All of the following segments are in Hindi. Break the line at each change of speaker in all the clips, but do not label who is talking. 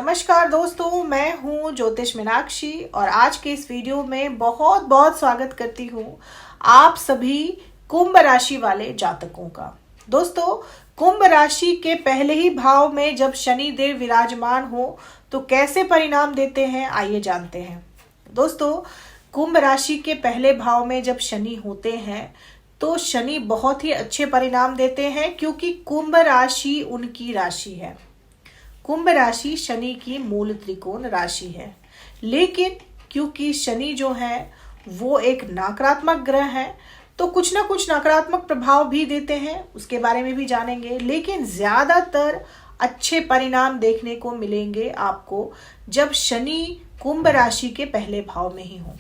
नमस्कार दोस्तों, मैं हूं ज्योतिष मीनाक्षी और आज के इस वीडियो में बहुत बहुत स्वागत करती हूं आप सभी कुंभ राशि वाले जातकों का। दोस्तों, कुंभ राशि के पहले ही भाव में जब शनि देव विराजमान हो तो कैसे परिणाम देते हैं, आइए जानते हैं। दोस्तों, कुंभ राशि के पहले भाव में जब शनि होते हैं तो शनि बहुत ही अच्छे परिणाम देते हैं, क्योंकि कुंभ राशि उनकी राशि है। कुंभ राशि शनि की मूल त्रिकोण राशि है, लेकिन क्योंकि शनि जो है वो एक नकारात्मक ग्रह है तो कुछ ना कुछ नकारात्मक प्रभाव भी देते हैं, उसके बारे में भी जानेंगे। लेकिन ज्यादातर अच्छे परिणाम देखने को मिलेंगे आपको जब शनि कुंभ राशि के पहले भाव में ही हो।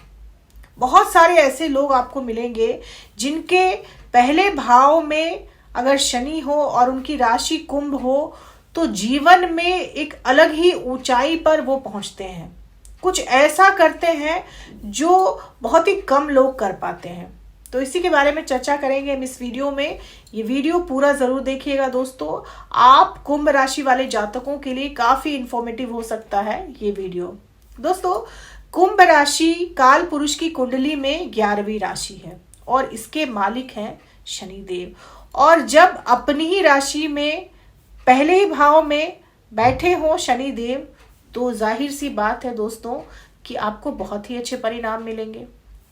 बहुत सारे ऐसे लोग आपको मिलेंगे जिनके पहले भाव में अगर शनि हो और उनकी राशि कुंभ हो तो जीवन में एक अलग ही ऊंचाई पर वो पहुंचते हैं। कुछ ऐसा करते हैं जो बहुत ही कम लोग कर पाते हैं। तो इसी के बारे में चर्चा करेंगे हम इस वीडियो में। ये वीडियो पूरा जरूर देखिएगा दोस्तों, आप कुंभ राशि वाले जातकों के लिए काफी इंफॉर्मेटिव हो सकता है ये वीडियो। दोस्तों, कुंभ राशि काल पुरुष की कुंडली में 11वीं राशि है और इसके मालिक हैं शनिदेव। और जब अपनी ही राशि में पहले ही भाव में बैठे हो शनिदेव तो जाहिर सी बात है दोस्तों कि आपको बहुत ही अच्छे परिणाम मिलेंगे।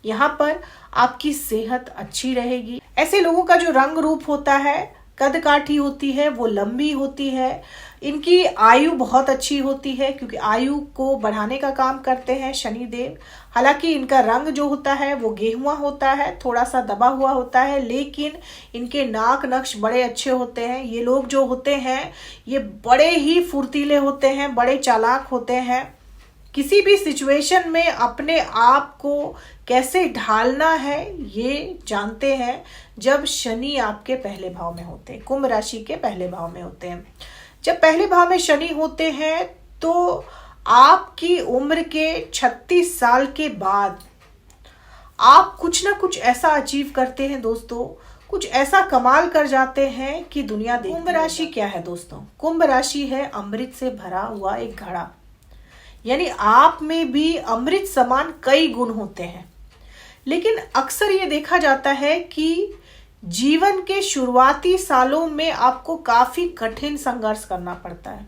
यहाँ पर आपकी सेहत अच्छी रहेगी। ऐसे लोगों का जो रंग रूप होता है, कद काठी होती है, वो लंबी होती है। इनकी आयु बहुत अच्छी होती है क्योंकि आयु को बढ़ाने का काम करते हैं शनिदेव। हालांकि इनका रंग जो होता है वो गेहुआ होता है, थोड़ा सा दबा हुआ होता है, लेकिन इनके नाक नक्श बड़े अच्छे होते हैं। ये लोग जो होते हैं ये बड़े ही फुर्तीले होते हैं, बड़े चालाक होते हैं। किसी भी सिचुएशन में अपने आप को कैसे ढालना है ये जानते हैं जब शनि आपके पहले भाव में होते हैं, कुंभ राशि के पहले भाव में होते हैं। जब पहले भाव में शनि होते हैं तो आपकी उम्र के 36 साल के बाद आप कुछ ना कुछ ऐसा अचीव करते हैं दोस्तों, कुछ ऐसा कमाल कर जाते हैं कि दुनिया देखती है। कुंभ राशि क्या है दोस्तों? कुंभ राशि है अमृत से भरा हुआ एक घड़ा, यानी आप में भी अमृत समान कई गुण होते हैं। लेकिन अक्सर ये देखा जाता है कि जीवन के शुरुआती सालों में आपको काफी कठिन संघर्ष करना पड़ता है,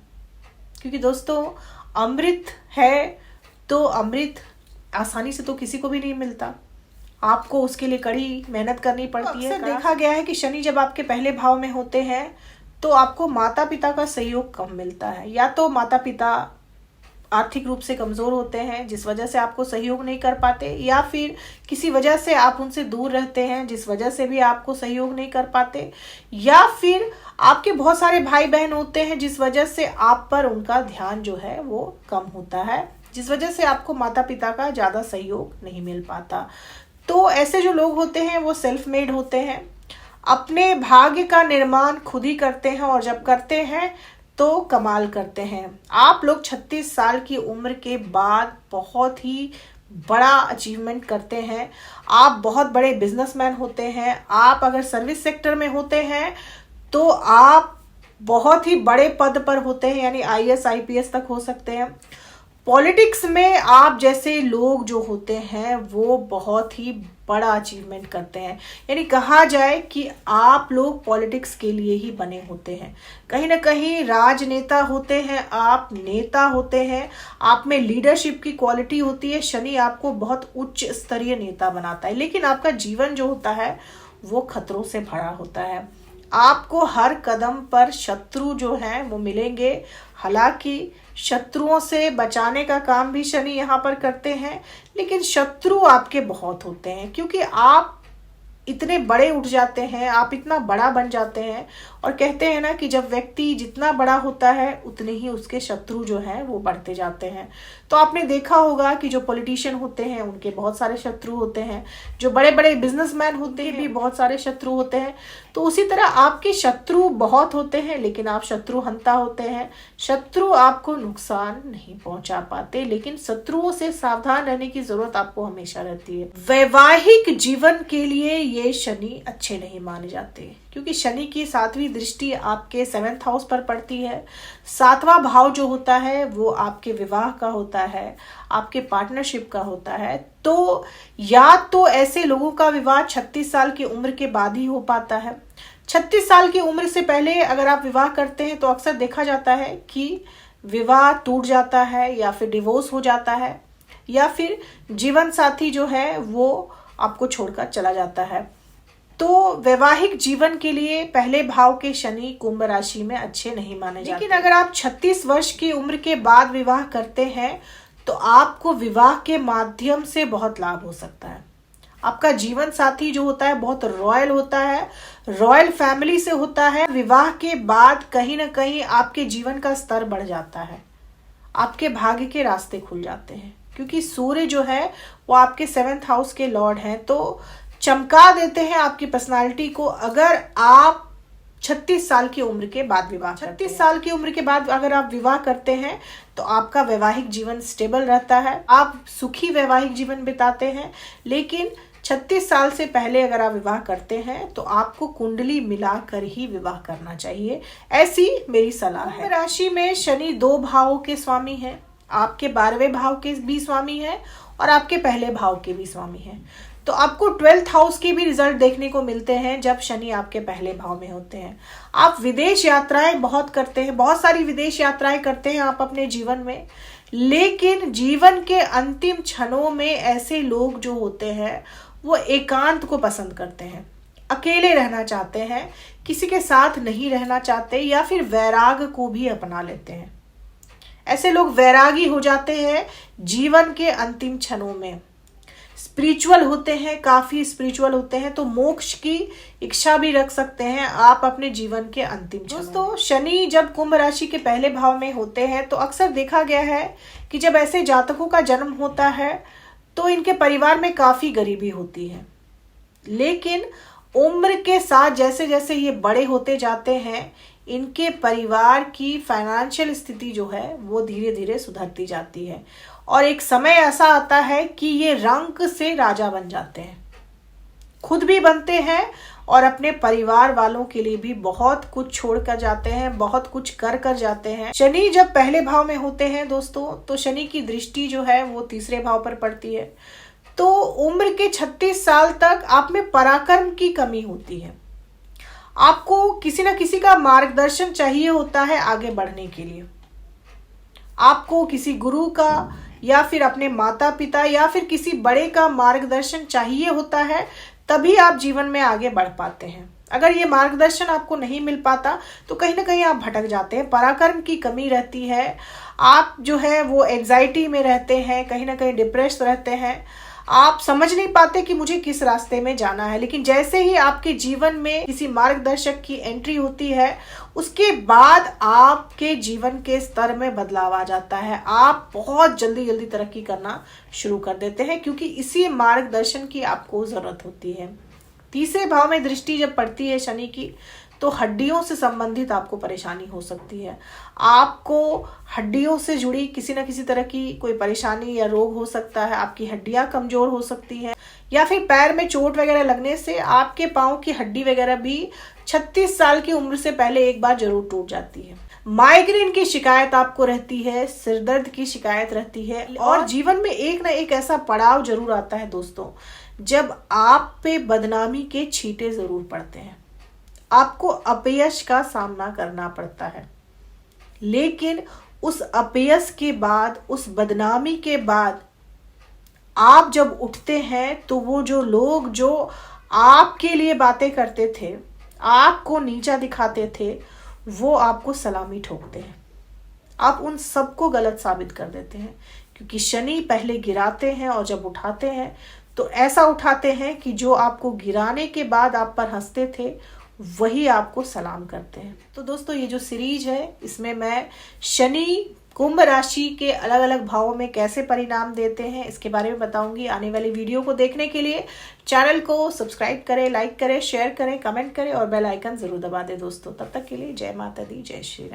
क्योंकि दोस्तों अमृत है तो अमृत आसानी से तो किसी को भी नहीं मिलता, आपको उसके लिए कड़ी मेहनत करनी पड़ती है। अक्सर देखा गया है कि शनि जब आपके पहले भाव में होते हैं तो आपको माता पिता का सहयोग कम मिलता है। या तो माता पिता आर्थिक रूप से कमजोर होते हैं जिस वजह से आपको सहयोग नहीं कर पाते, या फिर किसी वजह से आप उनसे दूर रहते हैं जिस वजह से भी आपको सहयोग नहीं कर पाते, या फिर आपके बहुत सारे भाई बहन होते हैं जिस वजह से आप पर उनका ध्यान जो है वो कम होता है, जिस वजह से आपको माता पिता का ज्यादा सहयोग नहीं मिल पाता। तो ऐसे जो लोग होते हैं वो सेल्फ मेड होते हैं, अपने भाग्य का निर्माण खुद ही करते हैं और जब करते हैं तो कमाल करते हैं। आप लोग 36 साल की उम्र के बाद बहुत ही बड़ा अचीवमेंट करते हैं। आप बहुत बड़े बिजनेसमैन होते हैं। आप अगर सर्विस सेक्टर में होते हैं तो आप बहुत ही बड़े पद पर होते हैं, यानी IAS IPS तक हो सकते हैं। पॉलिटिक्स में आप जैसे लोग जो होते हैं वो बहुत ही बड़ा अचीवमेंट करते हैं, यानी कहा जाए कि आप लोग पॉलिटिक्स के लिए ही बने होते हैं। कहीं ना कहीं राजनेता होते हैं, आप नेता होते हैं, आप में लीडरशिप की क्वालिटी होती है। शनि आपको बहुत उच्च स्तरीय नेता बनाता है, लेकिन आपका जीवन जो होता है वो खतरों से भरा होता है। आपको हर कदम पर शत्रु जो हैं वो मिलेंगे। हालांकि शत्रुओं से बचाने का काम भी शनि यहाँ पर करते हैं, लेकिन शत्रु आपके बहुत होते हैं क्योंकि आप इतने बड़े उठ जाते हैं, आप इतना बड़ा बन जाते हैं। और कहते हैं ना कि जब व्यक्ति जितना बड़ा होता है उतने ही उसके शत्रु जो हैं वो बढ़ते जाते हैं। तो आपने देखा होगा कि जो पॉलिटिशियन होते हैं उनके बहुत सारे शत्रु होते हैं, जो बड़े बड़े बिजनेसमैन होते हैं भी बहुत सारे शत्रु होते हैं। तो उसी तरह आपके शत्रु बहुत होते हैं, लेकिन आप शत्रु हंता होते हैं। शत्रु आपको नुकसान नहीं पहुंचा पाते, लेकिन शत्रुओं से सावधान रहने की जरूरत आपको हमेशा रहती है। वैवाहिक जीवन के लिए ये शनि अच्छे नहीं माने जाते, क्योंकि शनि की 7वीं दृष्टि आपके 7th हाउस पर पड़ती है। 7वां भाव जो होता है वो आपके विवाह का होता है, आपके पार्टनरशिप का होता है। तो या तो ऐसे लोगों का विवाह 36 साल की उम्र के बाद ही हो पाता है। 36 साल की उम्र से पहले अगर आप विवाह करते हैं तो अक्सर देखा जाता है कि विवाह टूट जाता है या फिर डिवोर्स हो जाता है, या फिर जीवन साथी जो है वो आपको छोड़कर चला जाता है। तो वैवाहिक जीवन के लिए पहले भाव के शनि कुंभ राशि में अच्छे नहीं माने जाते। लेकिन अगर आप 36 वर्ष की उम्र के बाद विवाह करते हैं तो आपको विवाह के माध्यम से बहुत लाभ हो सकता है। आपका जीवन साथी जो होता है बहुत रॉयल होता है, रॉयल फैमिली से होता है। विवाह के बाद कहीं ना कहीं आपके जीवन का स्तर बढ़ जाता है, आपके भाग्य के रास्ते खुल जाते हैं, क्योंकि सूर्य जो है वो आपके 7th हाउस के लॉर्ड हैं। तो चमका देते हैं आपकी पर्सनालिटी को अगर आप 36 साल की उम्र के बाद विवाह 36 साल की उम्र के बाद अगर आप विवाह करते हैं तो आपका वैवाहिक जीवन स्टेबल रहता है, आप सुखी वैवाहिक जीवन बिताते हैं। लेकिन 36 साल से पहले अगर आप विवाह करते हैं तो आपको कुंडली मिलाकर ही विवाह करना चाहिए, ऐसी मेरी सलाह है। राशि में शनि 2 भावों के स्वामी हैं, आपके 12वें भाव के भी स्वामी हैं और आपके पहले भाव के भी स्वामी हैं। तो आपको 12th हाउस के भी रिजल्ट देखने को मिलते हैं जब शनि आपके पहले भाव में होते हैं। आप विदेश यात्राएं बहुत करते हैं, बहुत सारी विदेश यात्राएं करते हैं आप अपने जीवन में। लेकिन जीवन के अंतिम क्षणों में ऐसे लोग जो होते हैं वो एकांत को पसंद करते हैं, अकेले रहना चाहते हैं, किसी के साथ नहीं रहना चाहते, या फिर वैराग को भी अपना लेते हैं। ऐसे लोग वैरागी हो जाते हैं जीवन के अंतिम क्षणों में। स्पिरिचुअल होते हैं, काफी स्पिरिचुअल होते हैं, तो मोक्ष की इच्छा भी रख सकते हैं आप अपने जीवन के अंतिम क्षणों। दोस्तों, शनि जब कुंभ राशि के पहले भाव में होते हैं तो अक्सर देखा गया है कि जब ऐसे जातकों का जन्म होता है तो इनके परिवार में काफी गरीबी होती है। लेकिन उम्र के साथ जैसे जैसे ये बड़े होते जाते हैं इनके परिवार की फाइनेंशियल स्थिति जो है वो धीरे धीरे सुधरती जाती है और एक समय ऐसा आता है कि ये रंक से राजा बन जाते हैं, खुद भी बनते हैं और अपने परिवार वालों के लिए भी बहुत कुछ छोड़ कर जाते हैं, बहुत कुछ कर कर जाते हैं। शनि जब पहले भाव में होते हैं दोस्तों तो शनि की दृष्टि जो है वो 3रे भाव पर पड़ती है। तो उम्र के 36 साल तक आप में पराक्रम की कमी होती है, आपको किसी न किसी का मार्गदर्शन चाहिए होता है आगे बढ़ने के लिए। आपको किसी गुरु का या फिर अपने माता पिता या फिर किसी बड़े का मार्गदर्शन चाहिए होता है, तभी आप जीवन में आगे बढ़ पाते हैं। अगर ये मार्गदर्शन आपको नहीं मिल पाता तो कहीं ना कहीं आप भटक जाते हैं, पराक्रम की कमी रहती है, आप जो है वो एंजाइटी में रहते हैं, कहीं ना कहीं डिप्रेस रहते हैं, आप समझ नहीं पाते कि मुझे किस रास्ते में जाना है। लेकिन जैसे ही आपके जीवन में किसी मार्गदर्शक की एंट्री होती है उसके बाद आपके जीवन के स्तर में बदलाव आ जाता है, आप बहुत जल्दी जल्दी तरक्की करना शुरू कर देते हैं क्योंकि इसी मार्गदर्शन की आपको जरूरत होती है। 3रे भाव में दृष्टि जब पड़ती है शनि की तो हड्डियों से संबंधित आपको परेशानी हो सकती है, आपको हड्डियों से जुड़ी किसी न किसी तरह की कोई परेशानी या रोग हो सकता है, आपकी हड्डियां कमजोर हो सकती हैं या फिर पैर में चोट वगैरह लगने से आपके पांव की हड्डी वगैरह भी 36 साल की उम्र से पहले एक बार जरूर टूट जाती है। माइग्रेन की शिकायत आपको रहती है, सिरदर्द की शिकायत रहती है और जीवन में एक ना एक ऐसा पड़ाव जरूर आता है दोस्तों जब आप पे बदनामी के छींटे जरूर पड़ते हैं, आपको अपयश का सामना करना पड़ता है। लेकिन उस अपयश के बाद, उस बदनामी के बाद आप जब उठते हैं तो वो जो लोग जो आपके लिए बातें करते थे, आपको नीचा दिखाते थे, वो आपको सलामी ठोकते हैं, आप उन सबको गलत साबित कर देते हैं क्योंकि शनि पहले गिराते हैं और जब उठाते हैं तो ऐसा उठाते हैं कि जो आपको गिराने के बाद आप पर हंसते थे वही आपको सलाम करते हैं। तो दोस्तों ये जो सीरीज है इसमें मैं शनि कुंभ राशि के अलग अलग भावों में कैसे परिणाम देते हैं इसके बारे में बताऊंगी। आने वाली वीडियो को देखने के लिए चैनल को सब्सक्राइब करें, लाइक करें, शेयर करें, कमेंट करें और बेल आइकन जरूर दबा दें दोस्तों। तब तक के लिए जय माता दी, जय श्री राम।